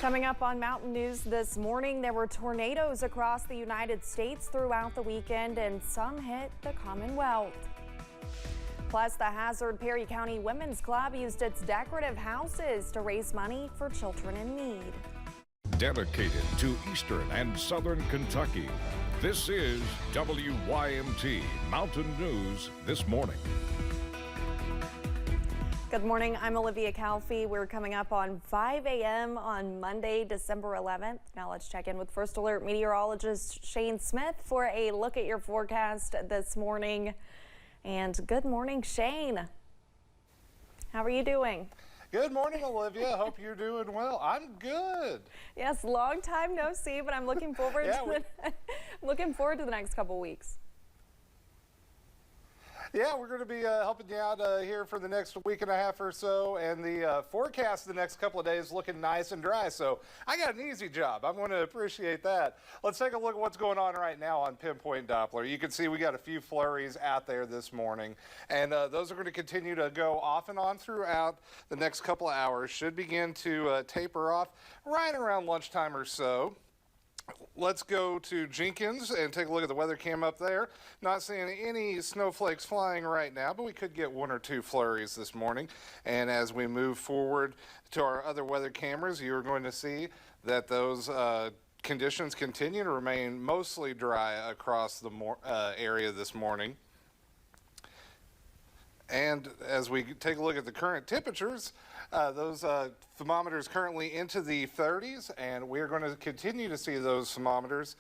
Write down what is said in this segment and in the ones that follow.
Coming up on Mountain News this morning, there were tornadoes across the United States throughout the weekend, and some hit the Commonwealth. Plus, the Hazard Perry County Women's Club used its decorative houses to raise money for children in need. Dedicated to Eastern and Southern Kentucky, this is WYMT Mountain News this morning. Good morning, I'm Olivia Calfee. We're coming up on 5 a.m. on Monday, December 11th. Now let's check in with First Alert meteorologist Shane Smith for a look at your forecast this morning. And good morning, Shane. How are you doing? Good morning, Olivia. Hope you're doing well. I'm good. Yes, long time no see, but I'm looking forward looking forward to the next couple weeks. Yeah, we're going to be helping you out here for the next week and a half or so, and the forecast the next couple of days looking nice and dry, so I got an easy job. I'm going to appreciate that. Let's take a look at what's going on right now on Pinpoint Doppler. You can see we got a few flurries out there this morning, and those are going to continue to go off and on throughout the next couple of hours. Should begin to taper off right around lunchtime or so. Let's go to Jenkins and take a look at the weather cam up there. Not seeing any snowflakes flying right now, but we could get one or two flurries this morning. And as we move forward to our other weather cameras, you're going to see that those conditions continue to remain mostly dry across the area this morning. And as we take a look at the current temperatures, those thermometers currently into the 30s, and we're going to continue to see those thermometers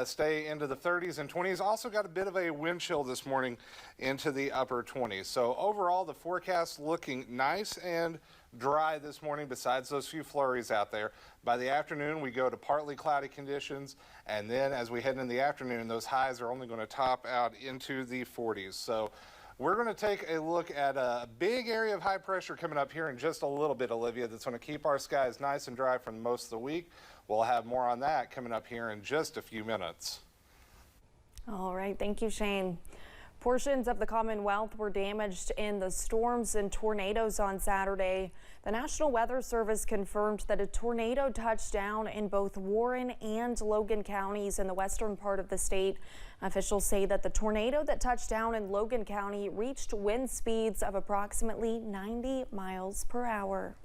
stay into the 30s and 20s. Also got a bit of a wind chill this morning into the upper 20s. So overall, the forecast looking nice and dry this morning besides those few flurries out there. By the afternoon, we go to partly cloudy conditions, and then as we head into the afternoon, those highs are only going to top out into the 40s. So we're going to take a look at a big area of high pressure coming up here in just a little bit, Olivia, that's going to keep our skies nice and dry for most of the week. We'll have more on that coming up here in just a few minutes. All right, thank you, Shane. Portions of the Commonwealth were damaged in the storms and tornadoes on Saturday. The National Weather Service confirmed that a tornado touched down in both Warren and Logan counties in the western part of the state. Officials say that the tornado that touched down in Logan County reached wind speeds of approximately 90 miles per hour.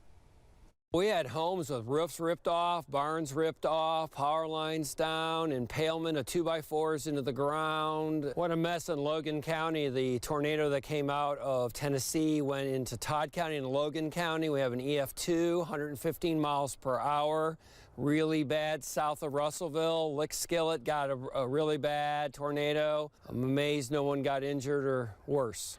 We had homes with roofs ripped off, barns ripped off, power lines down, impalement of 2x4s into the ground. What a mess in Logan County. The tornado that came out of Tennessee went into Todd County and Logan County. We have an EF2, 115 miles per hour. Really bad south of Russellville. Lickskillet got a really bad tornado. I'm amazed no one got injured or worse.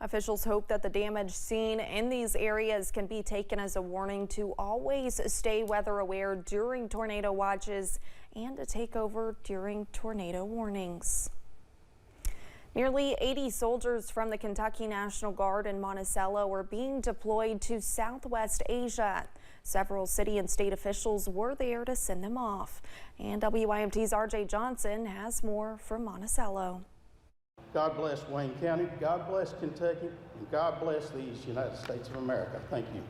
Officials hope that the damage seen in these areas can be taken as a warning to always stay weather aware during tornado watches and to take over during tornado warnings. Nearly 80 soldiers from the Kentucky National Guard in Monticello are being deployed to Southwest Asia. Several city and state officials were there to send them off. And WYMT's RJ Johnson has more from Monticello. God bless Wayne County, God bless Kentucky, and God bless these United States of America. Thank you.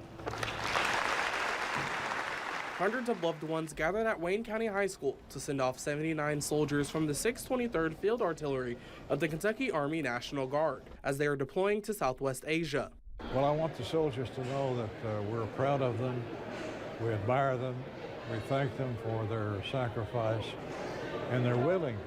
Hundreds of loved ones gathered at Wayne County High School to send off 79 soldiers from the 623rd Field Artillery of the Kentucky Army National Guard as they are deploying to Southwest Asia. Well, I want the soldiers to know that we're proud of them, we admire them, we thank them for their sacrifice and their willingness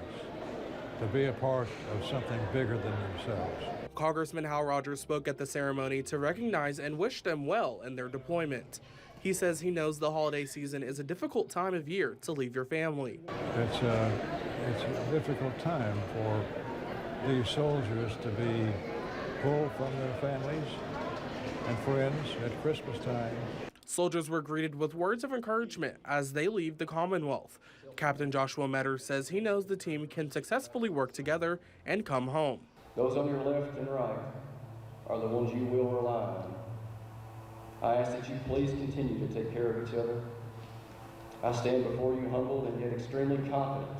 to be a part of something bigger than themselves. Congressman Hal Rogers spoke at the ceremony to recognize and wish them well in their deployment. He says he knows the holiday season is a difficult time of year to leave your family. It's a difficult time for these soldiers to be pulled from their families and friends at Christmas time. Soldiers were greeted with words of encouragement as they leave the Commonwealth. Captain Joshua Metter says he knows the team can successfully work together and come home. Those on your left and right are the ones you will rely on. I ask that you please continue to take care of each other. I stand before you humbled and yet extremely confident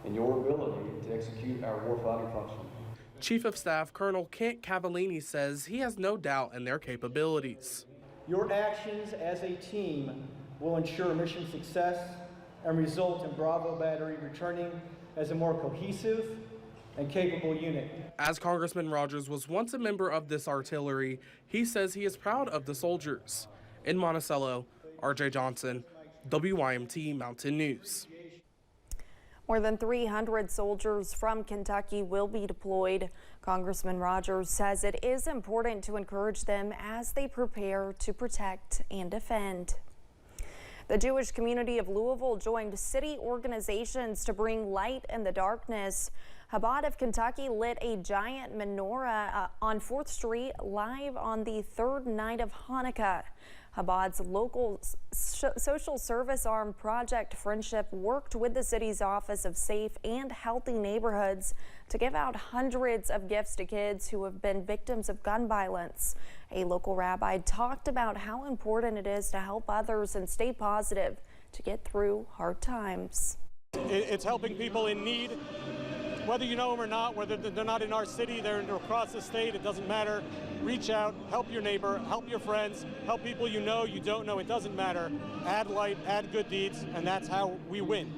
in your ability to execute our warfighting function. Chief of Staff Colonel Kent Cavallini says he has no doubt in their capabilities. Your actions as a team will ensure mission success and result in Bravo Battery returning as a more cohesive and capable unit. As Congressman Rogers was once a member of this artillery, he says he is proud of the soldiers. In Monticello, RJ Johnson, WYMT Mountain News. More than 300 soldiers from Kentucky will be deployed. Congressman Rogers says it is important to encourage them as they prepare to protect and defend. The Jewish community of Louisville joined city organizations to bring light in the darkness. Chabad of Kentucky lit a giant menorah on 4th Street live on the third night of Hanukkah. Chabad's local social service arm, Project Friendship, worked with the city's Office of Safe and Healthy Neighborhoods to give out hundreds of gifts to kids who have been victims of gun violence. A local rabbi talked about how important it is to help others and stay positive to get through hard times. It's helping people in need, whether you know them or not, whether they're not in our city, they're across the state, it doesn't matter. Reach out, help your neighbor, help your friends, help people you know, you don't know, it doesn't matter. Add light, add good deeds, and that's how we win.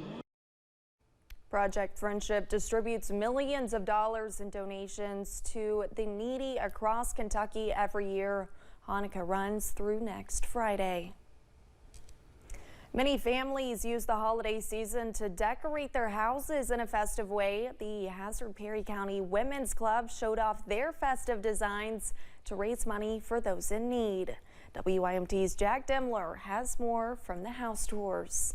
Project Friendship distributes millions of dollars in donations to the needy across Kentucky every year. Hanukkah runs through next Friday. Many families use the holiday season to decorate their houses in a festive way. The Hazard-Perry County Women's Club showed off their festive designs to raise money for those in need. WYMT's Jack Demler has more from the house tours.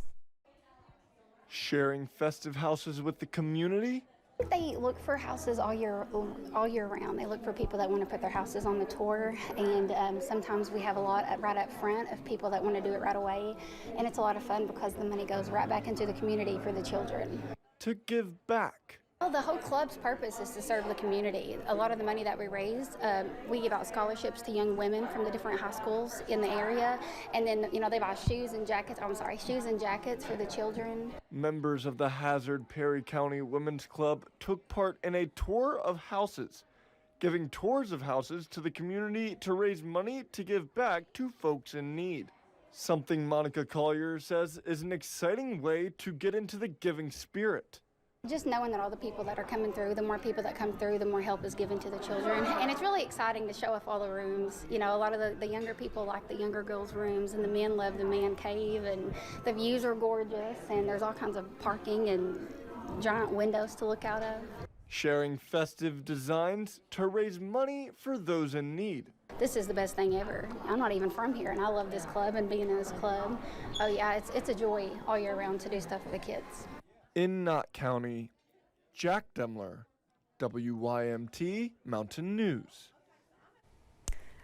Sharing festive houses with the community? They look for houses all year round. They look for people that want to put their houses on the tour, and sometimes we have a lot right up front of people that want to do it right away, and it's a lot of fun because the money goes right back into the community for the children. To give back. Well, the whole club's purpose is to serve the community. A lot of the money that we raise, we give out scholarships to young women from the different high schools in the area, and then they buy shoes and jackets for the children. Members of the Hazard-Perry County Women's Club took part in a tour of houses, giving tours of houses to the community to raise money to give back to folks in need. Something Monica Collier says is an exciting way to get into the giving spirit. Just knowing that all the people that are coming through, the more people that come through, the more help is given to the children. And it's really exciting to show off all the rooms. A lot of the younger people like the younger girls' rooms, and the men love the man cave, and the views are gorgeous, and there's all kinds of parking and giant windows to look out of. Sharing festive designs to raise money for those in need. This is the best thing ever. I'm not even from here, and I love this club and being in this club. Oh yeah, it's a joy all year round to do stuff for the kids. In Knott County, Jack Demler, WYMT Mountain News.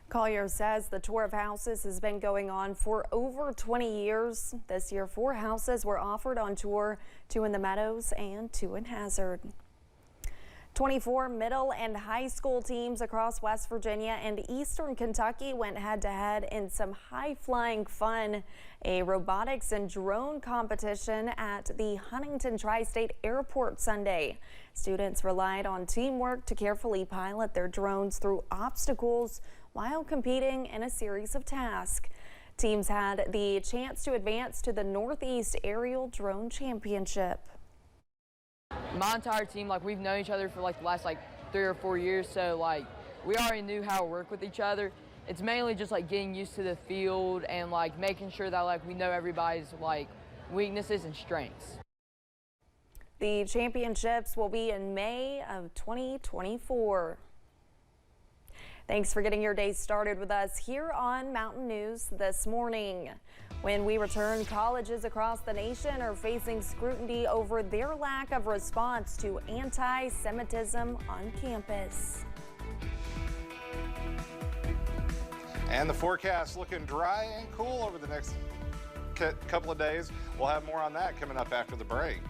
Collier says the tour of houses has been going on for over 20 years. This year, 4 houses were offered on tour, 2 in the Meadows and 2 in Hazard. 24 middle and high school teams across West Virginia and Eastern Kentucky went head-to-head in some high-flying fun. A robotics and drone competition at the Huntington Tri-State Airport Sunday. Students relied on teamwork to carefully pilot their drones through obstacles while competing in a series of tasks. Teams had the chance to advance to the Northeast Aerial Drone Championship. My entire team, we've known each other for the last 3 or 4 years, so we already knew how to work with each other. It's mainly just getting used to the field and making sure that we know everybody's weaknesses and strengths. The championships will be in May of 2024. Thanks for getting your day started with us here on Mountain News this morning. When we return, colleges across the nation are facing scrutiny over their lack of response to anti-Semitism on campus. And the forecast looking dry and cool over the next couple of days. We'll have more on that coming up after the break.